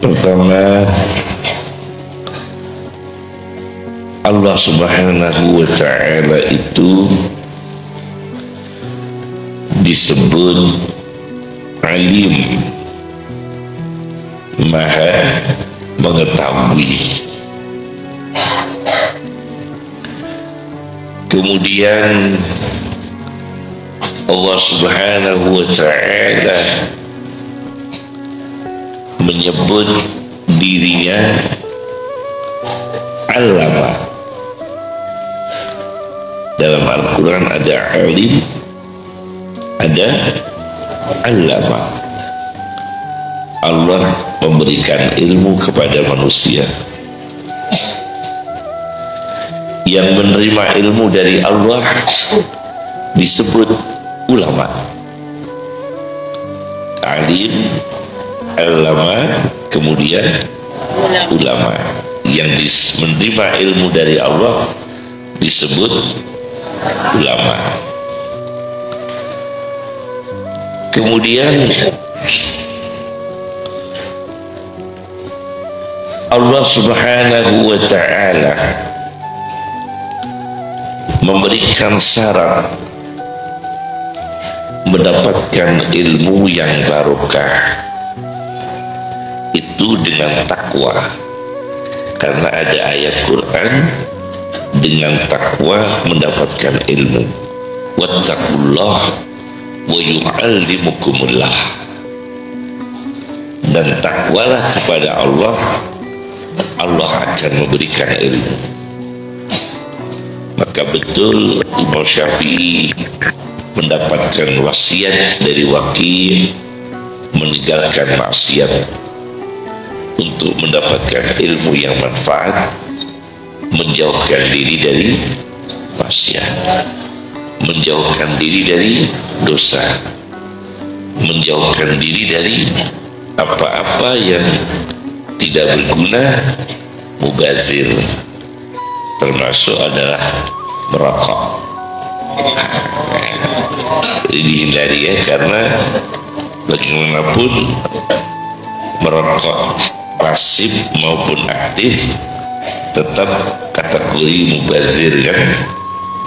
Pertama, Allah Subhanahu wa ta'ala itu disebut alim, maha mengetahui. Kemudian Allah Subhanahu wa ta'ala menyebut dirinya Allama. Dalam Al-Quran ada alim, ada Allama. Allah memberikan ilmu kepada manusia. Yang menerima ilmu dari Allah disebut ulama. Alim, Allama, kemudian ulama. Yang menerima ilmu dari Allah disebut ulama. Kemudian Allah Subhanahu wa ta'ala memberikan syarat mendapatkan ilmu yang barokah itu dengan takwa, karena ada ayat Quran dengan takwa mendapatkan ilmu. Wattaqullah wa yu'allimukumullah. Dan takwalah kepada Allah, Allah akan memberikan ilmu. Maka betul Imam Syafi'i mendapatkan wasiat dari Waqi' meninggalkan maksiat untuk mendapatkan ilmu yang manfaat, menjauhkan diri dari maksiat, menjauhkan diri dari dosa, menjauhkan diri dari apa-apa yang tidak berguna, mubazir, termasuk adalah merokok. Dihindari ya, karena bagaimanapun merokok pasif maupun aktif tetap kategori mubazir, kan,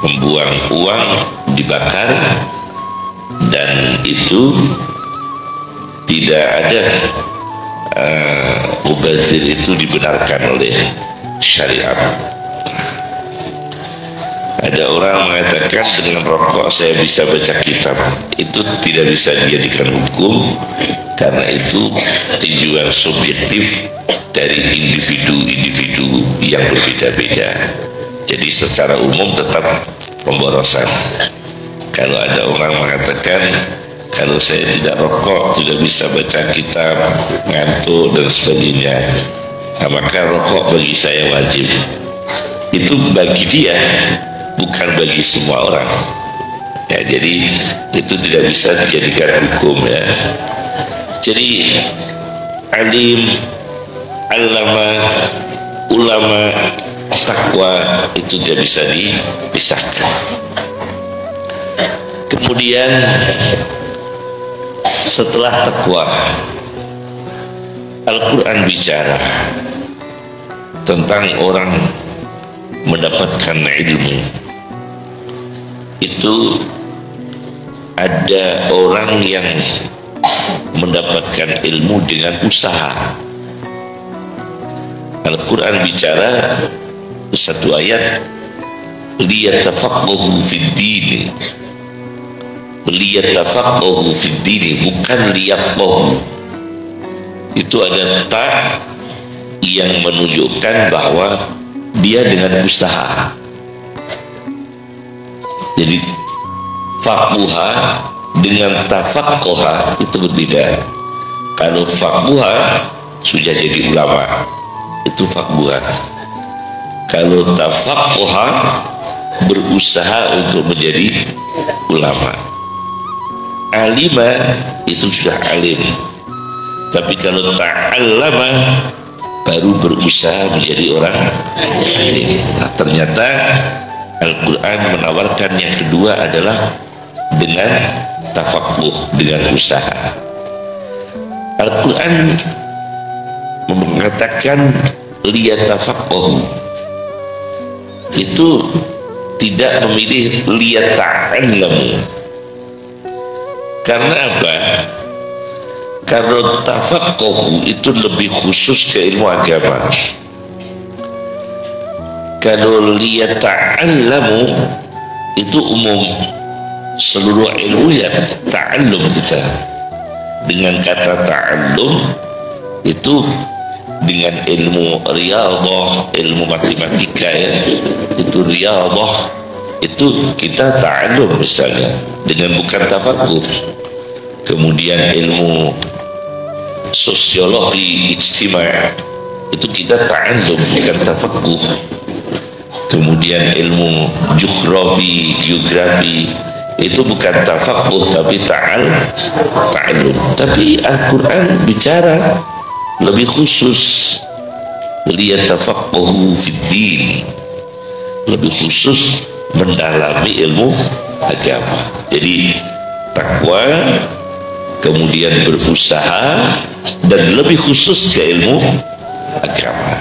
membuang uang dibakar, dan itu tidak ada mubazir itu dibenarkan oleh syariat. Ada orang mengatakan dengan rokok saya bisa baca kitab. Itu tidak bisa dijadikan hukum, karena itu tinjauan subjektif dari individu-individu yang berbeda-beda. Jadi secara umum tetap pemborosan. Kalau ada orang mengatakan kalau saya tidak rokok tidak bisa baca kitab, ngantuk dan sebagainya, nah, maka rokok bagi saya wajib. Itu bagi dia, bukan bagi semua orang. Ya, jadi itu tidak bisa dijadikan hukum ya. Jadi alim, allama, ulama, takwa itu tidak bisa dipisahkan. Kemudian setelah takwa, Al-Quran bicara tentang orang mendapatkan ilmu. Itu ada orang yang mendapatkan ilmu dengan usaha. Al-Quran bicara satu ayat, liyatafaqahu fid din, liyatafaqahu fid din, bukan liyafqahu. Itu ada ta yang menunjukkan bahwa dia dengan usaha. Jadi faqaha dengan tafaqqaha itu berbeda. Kalau faqaha sudah jadi ulama, itu faqaha. Kalau tafaqqaha berusaha untuk menjadi ulama. Alima itu sudah alim. Tapi kalau ta'allama baru berusaha menjadi orang alim. Nah, ternyata Al-Quran menawarkan yang kedua adalah dengan tafaqquh, dengan usaha. Al-Quran mengatakan liyatafaqahu, itu tidak memilih liyata'allamu. Karena apa? Karena tafaqahu itu lebih khusus ke ilmu agama. Kalau liyata'allamu itu umum, seluruh ilmu yang ta'allum kita. Dengan kata ta'allum itu dengan ilmu riyadhah, ilmu matematika ya, itu riyadhah, itu kita ta'allum misalnya, dengan bukan tafaqquh. Kemudian ilmu sosiologi ijtima' itu kita ta'allum bukan tafaqquh. Kemudian ilmu geografi itu bukan tafaqquh tapi ta'allum. Tapi Al-Quran bicara lebih khusus, liyatafaqahu fid-din, lebih khusus mendalami ilmu agama. Jadi takwa, kemudian berusaha, dan lebih khusus ke ilmu agama.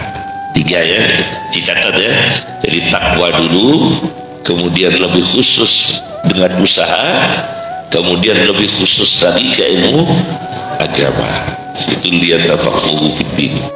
3 ya, dicatat ya. Jadi takwa dulu, kemudian lebih khusus dengan usaha, kemudian lebih khusus lagi ke ilmu agama. Itu liyatafaqahu fid-din.